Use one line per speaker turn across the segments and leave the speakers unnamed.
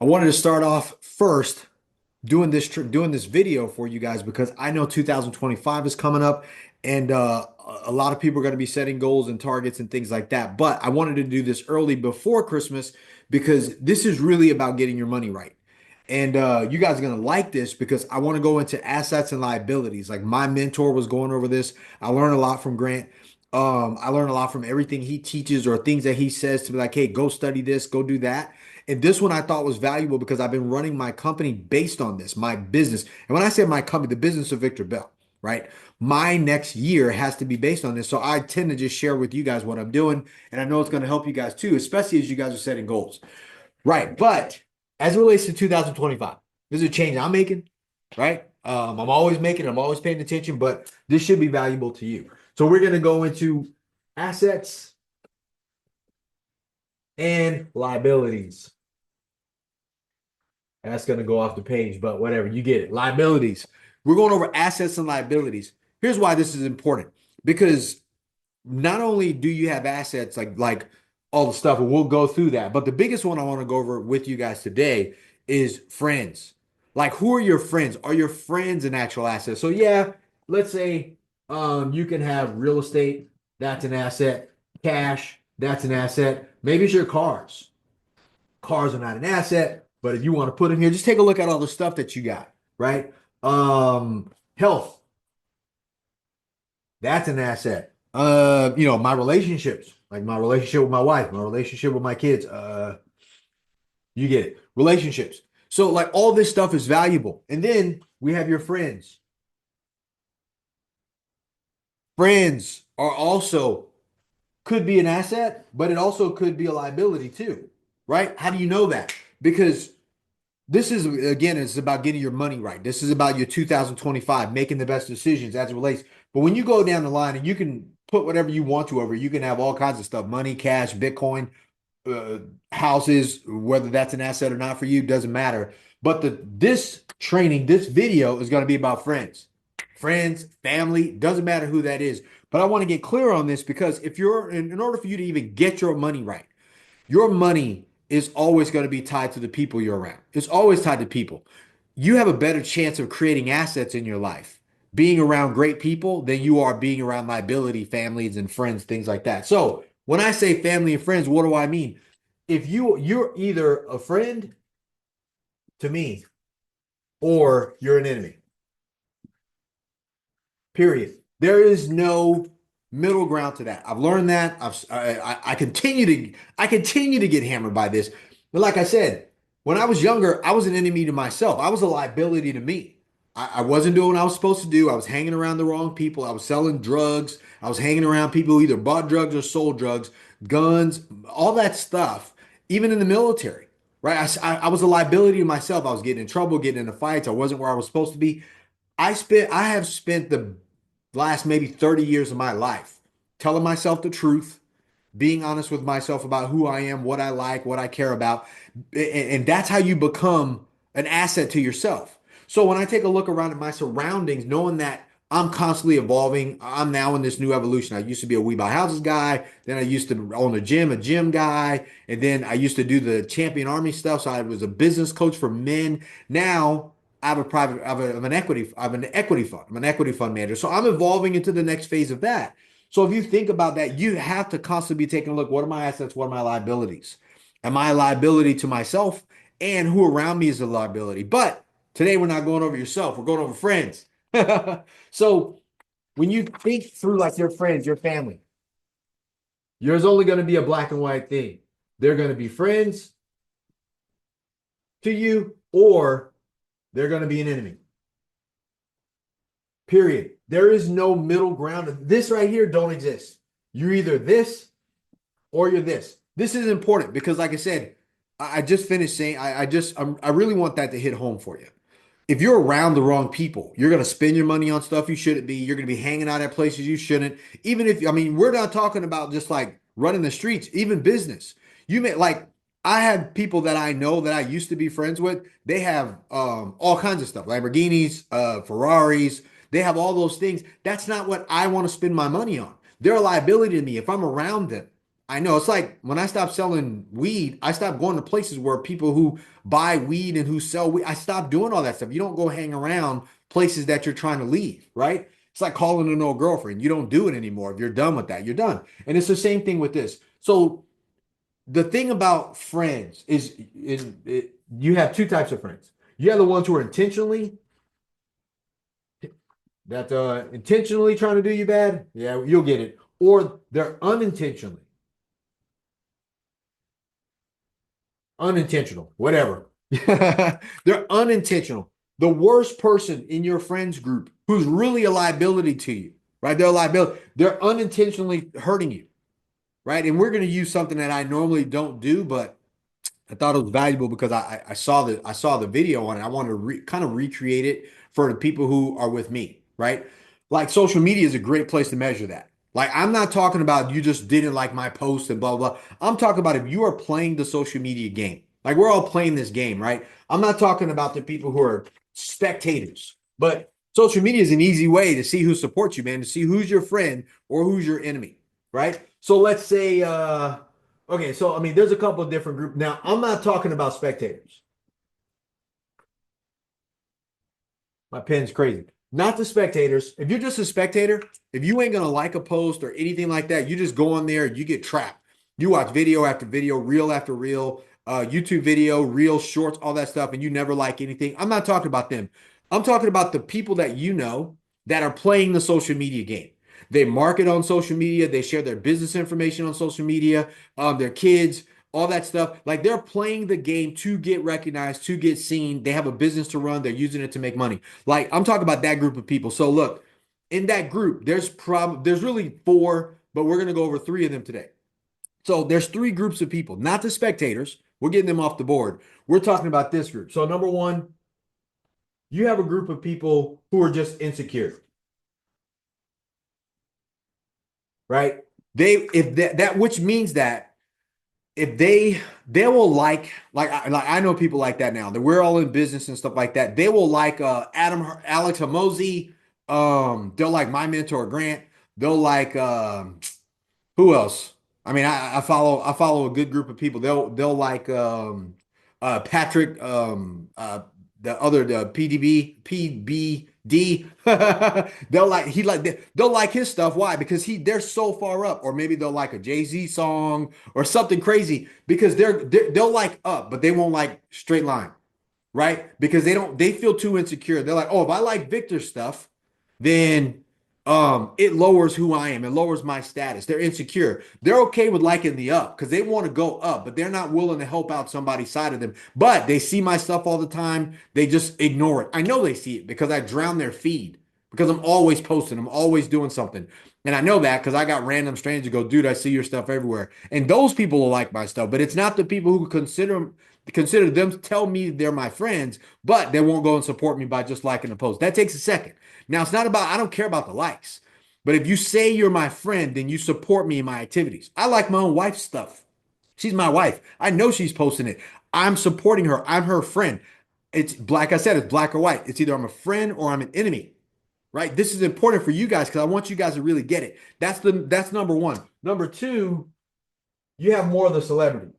I wanted to start off first doing this video for you guys because I know 2025 is coming up and a lot of people are going to be setting goals and targets and things like that. But I wanted to do this early before Christmas because this is really about getting your money right. And you guys are going to like this because I want to go into assets and liabilities. Like my mentor was going over this. I learned a lot from Grant. I learned a lot from everything he teaches or things that he says to be like, hey, go study this, go do that. And this one I thought was valuable because I've been running my company based on this, my business. And when I say my company, the business of Victor Bell, right? My next year has to be based on this. So I tend to just share with you guys what I'm doing. And I know it's going to help you guys too, especially as you guys are setting goals. Right. But as it relates to 2025, this is a change I'm making, right? I'm always making, I'm always paying attention, but this should be valuable to you. So we're going to go into assets and liabilities. That's going to go off the page, but whatever, you get it. Liabilities. We're going over assets and liabilities. Here's why this is important because not only do you have assets like all the stuff, and we'll go through that, but the biggest one I want to go over with you guys today is friends. Like, who are your friends? Are your friends an actual asset? So yeah, let's say you can have real estate, that's an asset, cash, that's an asset. Maybe it's your cars. Cars are not an asset, but if you want to put them here, just take a look at all the stuff that you got, right? Health, that's an asset. My relationships, like my relationship with my wife, my relationship with my kids, you get it. Relationships. So like all this stuff is valuable. And then we have your friends. Friends are also could be an asset, but it also could be a liability too, right? How do you know that? Because this is again, it's about getting your money right. This is about your 2025, making the best decisions as it relates. But when you go down the line and you can put whatever you want to over, you can have all kinds of stuff, money, cash, Bitcoin, uh, houses, whether that's an asset or not for you, doesn't matter. But this training, this video is going to be about friends, friends, family, doesn't matter who that is. But I want to get clear on this because if you're in order for you to even get your money right, your money is always going to be tied to the people you're around. It's always tied to people. You have a better chance of creating assets in your life, being around great people than you are being around liability, families, and friends, things like that. So when I say family and friends, what do I mean? If you're either a friend to me or you're an enemy. Period. There is no middle ground to that. I've learned that. I continue to get hammered by this. But like I said, when I was younger, I was an enemy to myself. I was a liability to me. I wasn't doing what I was supposed to do. I was hanging around the wrong people. I was selling drugs. I was hanging around people who either bought drugs or sold drugs, guns, all that stuff, even in the military, right? I was a liability to myself. I was getting in trouble, getting into fights. I wasn't where I was supposed to be. I have spent the last maybe 30 years of my life telling myself the truth, being honest with myself about who I am, what I like, what I care about. And that's how you become an asset to yourself. So when I take a look around at my surroundings, knowing that I'm constantly evolving, I'm now in this new evolution. I used to be a We Buy Houses guy, then I used to own a gym guy, and then I used to do the Champion Army stuff. So I was a business coach for men. Now I have an equity fund. I'm an equity fund manager. So I'm evolving into the next phase of that. So if you think about that, you have to constantly be taking a look. What are my assets? What are my liabilities? Am I a liability to myself? And who around me is a liability? But today we're not going over yourself. We're going over friends. So when you think through like your friends, your family, there's only going to be a black and white thing. They're going to be friends to you, or they're going to be an enemy. Period. There is no middle ground. This right here don't exist. You're either this or you're this. This is important because, like I said, I just finished saying I really want that to hit home for you. If you're around the wrong people, you're going to spend your money on stuff you shouldn't be. You're going to be hanging out at places you shouldn't. Even if, I mean, we're not talking about just like running the streets, even business. You may like, I have people that I know that I used to be friends with. They have all kinds of stuff, Lamborghinis, Ferraris. They have all those things. That's not what I want to spend my money on. They're a liability to me if I'm around them. I know it's like when I stopped selling weed, I stopped going to places where people who buy weed and who sell weed, I stopped doing all that stuff. You don't go hang around places that you're trying to leave, right? It's like calling an old girlfriend. You don't do it anymore. If you're done with that, you're done. And it's the same thing with this. So the thing about friends is you have two types of friends. You have the ones who are intentionally trying to do you bad. Yeah, you'll get it. Or they're unintentional, whatever. They're unintentional. The worst person in your friends group who's really a liability to you, right? They're a liability. They're unintentionally hurting you, right? And we're going to use something that I normally don't do, but I thought it was valuable because I saw the video on it. I wanted to kind of recreate it for the people who are with me, right? Like social media is a great place to measure that. Like I'm not talking about you just didn't like my post and blah blah. I'm talking about if you are playing the social media game. Like we're all playing this game, right? I'm not talking about the people who are spectators, but social media is an easy way to see who supports you, man, to see who's your friend or who's your enemy, right? So let's say okay, so I mean, there's a couple of different groups. Now, I'm not talking about spectators. My pen's crazy. Not the spectators. If you're just a spectator, if you ain't gonna like a post or anything like that, you just go on there, you get trapped. You watch video after video, reel after reel, YouTube video, reel shorts, all that stuff, and you never like anything. I'm not talking about them. I'm talking about the people that you know that are playing the social media game. They market on social media, they share their business information on social media, their kids, all that stuff. Like they're playing the game to get recognized, to get seen. They have a business to run, they're using it to make money. Like I'm talking about that group of people. So look, in that group, there's really four, but we're gonna go over three of them today. So there's three groups of people, not the spectators. We're getting them off the board. We're talking about this group. So number one, you have a group of people who are just insecure, right? They if that which means that if they will like I know people like that now that we're all in business and stuff like that. They will like Alex Hamosi, they'll like my mentor Grant, they'll like who else? I mean, I follow a good group of people. They'll like Patrick the PBD. They'll like his stuff. Why? Because they're so far up. Or maybe they'll like a Jay-Z song or something crazy because they'll like up, but they won't like straight line, right? Because they feel too insecure. They're like, oh, if I like Victor's stuff, then it lowers who I am. It lowers my status. They're insecure. They're okay with liking the up because they want to go up, but they're not willing to help out somebody's side of them. But they see my stuff all the time. They just ignore it. I know they see it because I drown their feed because I'm always posting. I'm always doing something. And I know that because I got random strangers go, dude, I see your stuff everywhere. And those people will like my stuff, but it's not the people who consider them tell me they're my friends, but they won't go and support me by just liking the post. That takes a second. Now it's not about I don't care about the likes. But if you say you're my friend, then you support me in my activities. I like my own wife's stuff. She's my wife. I know she's posting it. I'm supporting her. I'm her friend. It's like I said, it's black or white. It's either I'm a friend or I'm an enemy. Right? This is important for you guys because I want you guys to really get it. That's number one. Number two, you have more of the celebrity.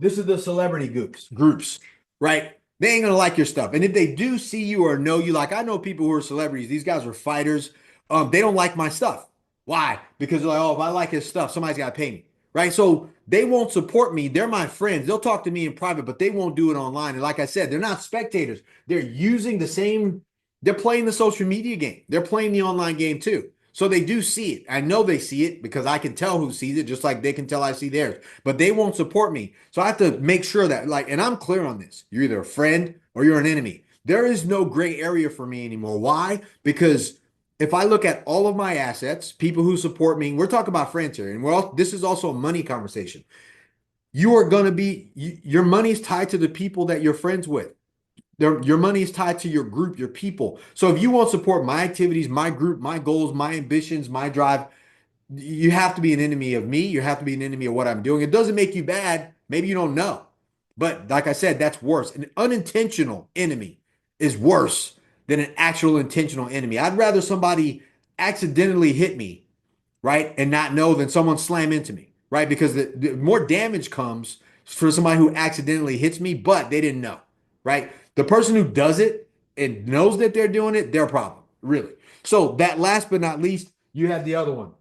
This is the celebrity groups, right? They ain't gonna like your stuff. And if they do see you or know you, like I know people who are celebrities, these guys are fighters. They don't like my stuff. Why? Because they're like, oh, if I like his stuff, somebody's gotta pay me. Right. So they won't support me. They're my friends. They'll talk to me in private, but they won't do it online. And like I said, they're not spectators. They're using they're playing the social media game. They're playing the online game too. So they do see it. I know they see it because I can tell who sees it, just like they can tell I see theirs. But they won't support me. So I have to make sure that, like, and I'm clear on this. You're either a friend or you're an enemy. There is no gray area for me anymore. Why? Because if I look at all of my assets, people who support me, we're talking about friends here, and this is also a money conversation. You are going to be your money is tied to the people that you're friends with. Your money is tied to your group, your people. So if you won't support my activities, my group, my goals, my ambitions, my drive, you have to be an enemy of me. You have to be an enemy of what I'm doing. It doesn't make you bad. Maybe you don't know. But like I said, that's worse. An unintentional enemy is worse than an actual intentional enemy. I'd rather somebody accidentally hit me right? And not know than someone slam into me, right? Because the more damage comes for somebody who accidentally hits me, but they didn't know, right? The person who does it and knows that they're doing it, their problem, really. So that last but not least, you have the other one.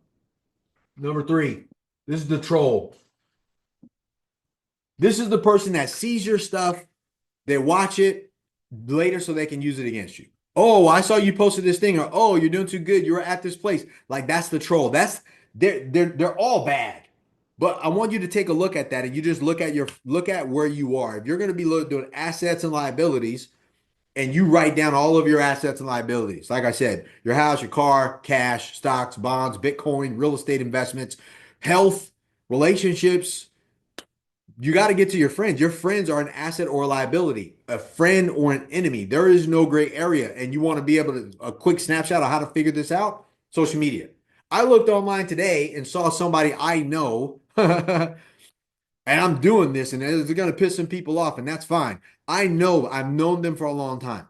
Number three, this is the troll. This is the person that sees your stuff, they watch it later so they can use it against you. Oh, I saw you posted this thing, or oh, you're doing too good. You were at this place. Like that's the troll. That's they're all bad. But I want you to take a look at that and you just look at where you are. If you're going to be doing assets and liabilities, and you write down all of your assets and liabilities, like I said, your house, your car, cash, stocks, bonds, Bitcoin, real estate investments, health, relationships, you got to get to your friends. Your friends are an asset or a liability, a friend or an enemy. There is no gray area. And you want to be able to, a quick snapshot of how to figure this out? Social media. I looked online today and saw somebody I know, and I'm doing this, and it's going to piss some people off, and that's fine. I know I've known them for a long time.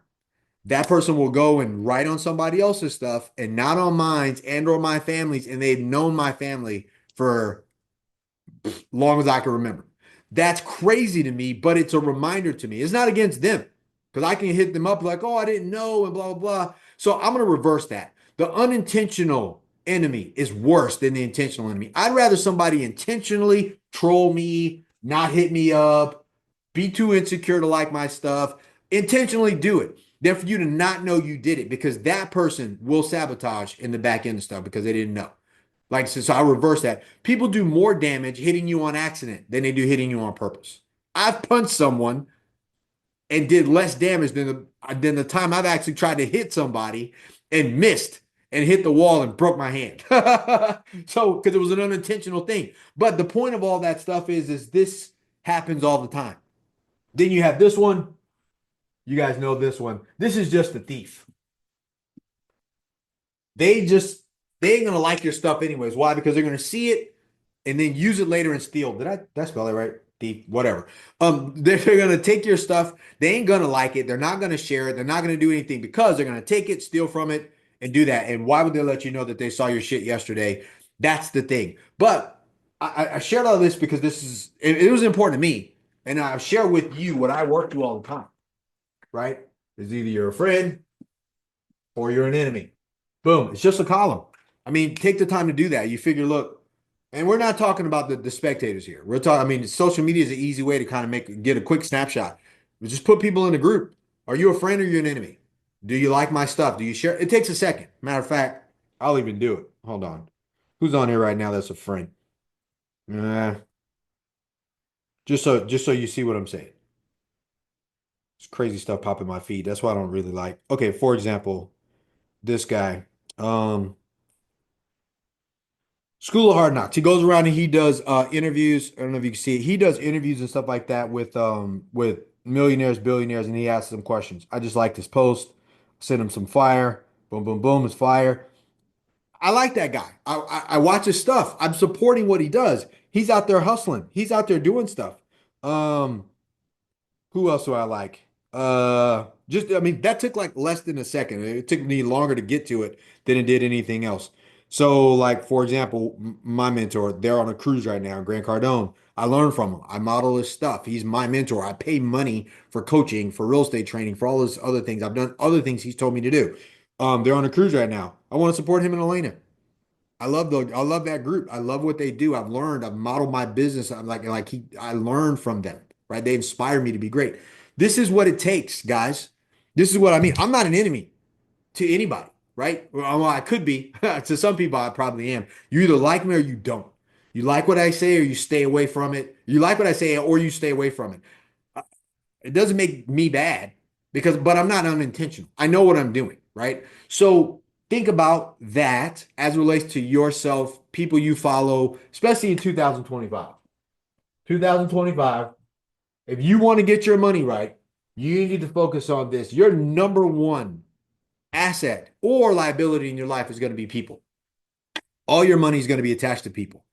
That person will go and write on somebody else's stuff and not on mine's and or my family's, and they've known my family for long as I can remember. That's crazy to me, but it's a reminder to me. It's not against them because I can hit them up like, oh, I didn't know, and blah, blah, blah. So I'm going to reverse that. The unintentional enemy is worse than the intentional enemy. I'd rather somebody intentionally troll me, not hit me up, be too insecure to like my stuff, intentionally do it than for you to not know you did it because that person will sabotage in the back end of stuff because they didn't know. Like, so I reverse that. People do more damage hitting you on accident than they do hitting you on purpose. I've punched someone and did less damage than the time I've actually tried to hit somebody and missed and hit the wall and broke my hand. So, because it was an unintentional thing. But the point of all that stuff is this happens all the time. Then you have this one. You guys know this one. This is just a thief. They just they ain't gonna like your stuff anyways. Why? Because they're gonna see it and then use it later and steal. Did I spell it right? Thief, whatever. They're gonna take your stuff. They ain't gonna like it. They're not gonna share it. They're not gonna do anything because they're gonna take it, steal from it, and do that. And why would they let you know that they saw your shit yesterday? That's the thing. But I shared all this because it was important to me, and I share with you what I work through all the time. Right? Is either you're a friend or you're an enemy. Boom. It's just a column. I mean, take the time to do that. You figure, look, and we're not talking about the spectators here. We're talking, I mean, social media is an easy way to kind of get a quick snapshot. Just put people in a group. Are you a friend or you an enemy? Do you like my stuff? Do you share? It takes a second. Matter of fact, I'll even do it. Hold on. Who's on here right now that's a friend? Uh, just so you see what I'm saying. It's crazy stuff popping my feed. That's why I don't really like. Okay, for example, this guy. Um, School of Hard Knocks. He goes around and he does interviews. I don't know if you can see it. He does interviews and stuff like that with millionaires, billionaires, and he asks them questions. I just like this post. Send him some fire. Boom, boom, boom. It's fire. I like that guy. I watch his stuff. I'm supporting what he does. He's out there hustling. He's out there doing stuff. Um, who else do I like? Just I mean, that took like less than a second. It took me longer to get to it than it did anything else. So, like for example, my mentor, they're on a cruise right now, Grant Cardone. I learn from him. I model his stuff. He's my mentor. I pay money for coaching, for real estate training, for all those other things. I've done other things he's told me to do. They're on a cruise right now. I want to support him and Elena. I love that group. I love what they do. I've modeled my business. I learned from them, right? They inspire me to be great. This is what it takes, guys. This is what I mean. I'm not an enemy to anybody, right? Well, I could be. To some people, I probably am. You either like me or you don't. You like what I say or you stay away from it. You like what I say or you stay away from it. It doesn't make me bad but I'm not unintentional. I know what I'm doing, right? So think about that as it relates to yourself, people you follow, especially in 2025. 2025, if you want to get your money right, you need to focus on this. Your number one asset or liability in your life is going to be people. All your money is going to be attached to people.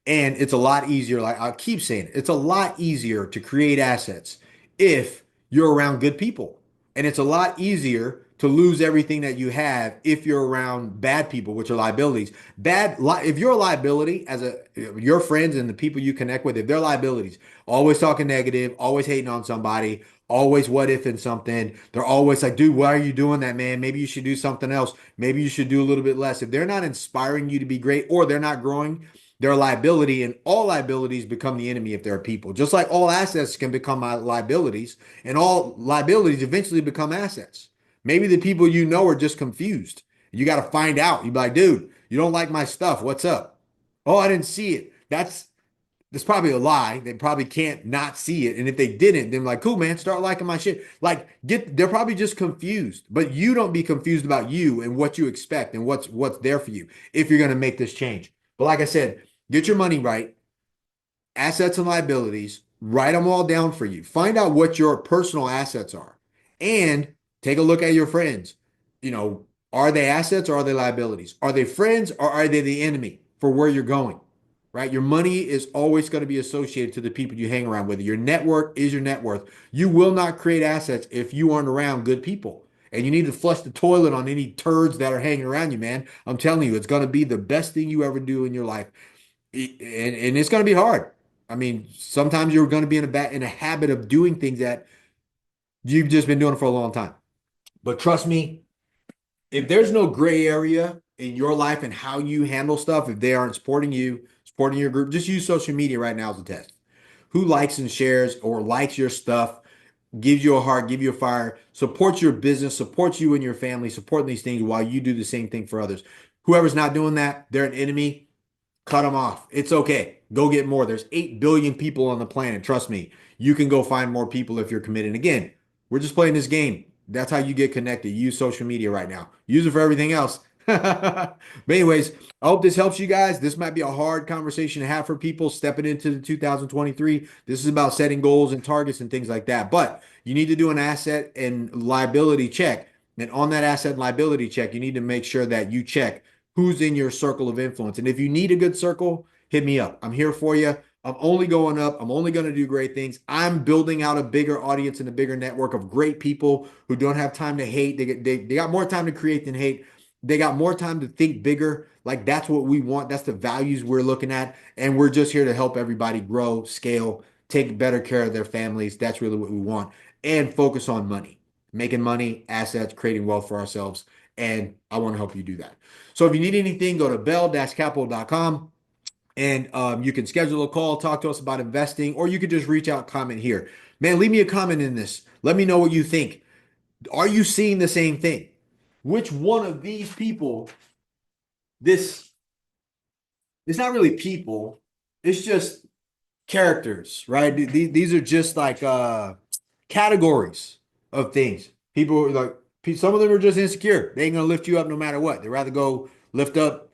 And it's a lot easier, like I keep saying, it's a lot easier to create assets if you're around good people. And it's a lot easier to lose everything that you have if you're around bad people, which are liabilities. If you're a liability as your friends and the people you connect with, if they're liabilities, always talking negative, always hating on somebody, always what if in something. They're always like, dude, why are you doing that, man? Maybe you should do something else. Maybe you should do a little bit less. If they're not inspiring you to be great or they're not growing, they're a liability, and all liabilities become the enemy if they're people. Just like all assets can become liabilities, and all liabilities eventually become assets. Maybe the people you know are just confused. You got to find out. You be like, dude, you don't like my stuff. What's up? Oh, I didn't see it. That's probably a lie. They probably can't not see it. And if they didn't, then like, cool, man, start liking my shit. Like, they're probably just confused. But you don't be confused about you and what you expect and what's there for you if you're gonna make this change. But like I said, get your money right, assets and liabilities, write them all down for you. Find out what your personal assets are and take a look at your friends. You know, are they assets or are they liabilities? Are they friends or are they the enemy for where you're going? Right? Your money is always going to be associated to the people you hang around with. Your network is your net worth. You will not create assets if you aren't around good people. And you need to flush the toilet on any turds that are hanging around you, man. I'm telling you, it's going to be the best thing you ever do in your life. And it's going to be hard. I mean, sometimes you're going to be in a habit of doing things that you've just been doing for a long time. But trust me, if there's no gray area in your life and how you handle stuff, if they aren't supporting you, supporting your group, just use social media right now as a test. Who likes and shares or likes your stuff, gives you a heart, give you a fire, supports your business, supports you and your family, supporting these things while you do the same thing for others. Whoever's not doing that, they're an enemy. Cut them off. It's okay. Go get more. There's 8 billion people on the planet. Trust me. You can go find more people if you're committed. Again, we're just playing this game. That's how you get connected. Use social media right now. Use it for everything else. But anyways, I hope this helps you guys. This might be a hard conversation to have for people stepping into the 2023. This is about setting goals and targets and things like that. But you need to do an asset and liability check. And on that asset and liability check, you need to make sure that you check who's in your circle of influence. And if you need a good circle, hit me up. I'm here for you. I'm only going up. I'm only going to do great things. I'm building out a bigger audience and a bigger network of great people who don't have time to hate. They got more time to create than hate. They got more time to think bigger. Like that's what we want. That's the values we're looking at. And we're just here to help everybody grow, scale, take better care of their families. That's really what we want. And focus on money, making money, assets, creating wealth for ourselves. And I want to help you do that. So if you need anything, go to bell-capital.com and you can schedule a call, talk to us about investing, or you could just reach out, comment here. Man, leave me a comment in this. Let me know what you think. Are you seeing the same thing? Which one of these people, this, it's not really people, it's just characters, right? These are just like categories of things. People are like, some of them are just insecure. They ain't gonna lift you up no matter what. They'd rather go lift up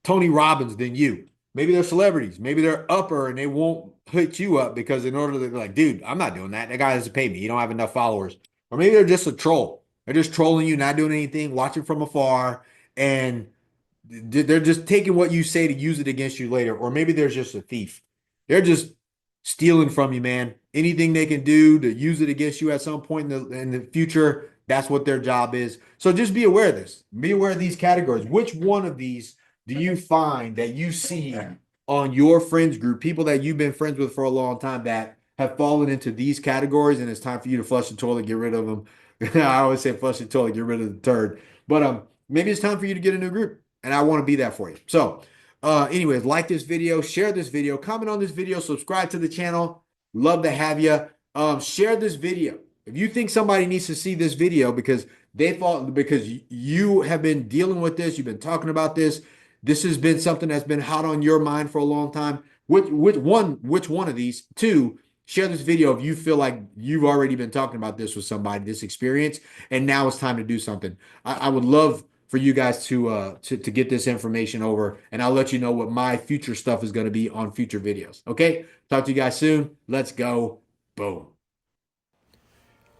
Tony Robbins than you. Maybe they're celebrities. Maybe they're upper and they won't hit you up because in order to be like, dude, I'm not doing that. That guy doesn't pay me. You don't have enough followers. Or maybe they're just a troll. They're just trolling you, not doing anything, watching from afar, and they're just taking what you say to use it against you later. Or maybe there's just a thief. They're just stealing from you, man. Anything they can do to use it against you at some point in the future, that's what their job is. So just be aware of this. Be aware of these categories. Which one of these do you find that you see on your friends group, people that you've been friends with for a long time that have fallen into these categories, and it's time for you to flush the toilet, get rid of them. I always say flush the toilet, get rid of the turd. But maybe it's time for you to get a new group, and I want to be that for you. So anyways, like this video, share this video, comment on this video, subscribe to the channel. Love to have you. Share this video. If you think somebody needs to see this video because because you have been dealing with this, you've been talking about this, this has been something that's been hot on your mind for a long time. Which one of these? Two, share this video if you feel like you've already been talking about this with somebody, this experience, and now it's time to do something. I would love for you guys to get this information over, and I'll let you know what my future stuff is going to be on future videos. Okay? Talk to you guys soon. Let's go. Boom.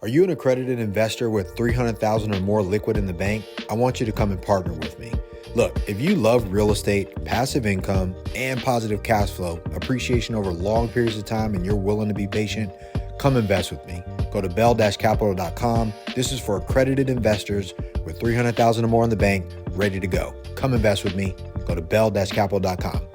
Are you an accredited investor with $300,000 or more liquid in the bank? I want you to come and partner with me. Look, if you love real estate, passive income, and positive cash flow, appreciation over long periods of time, and you're willing to be patient, come invest with me. go to bell-capital.com. This is for accredited investors with $300,000 or more in the bank, ready to go. Come invest with me. Go to bell-capital.com.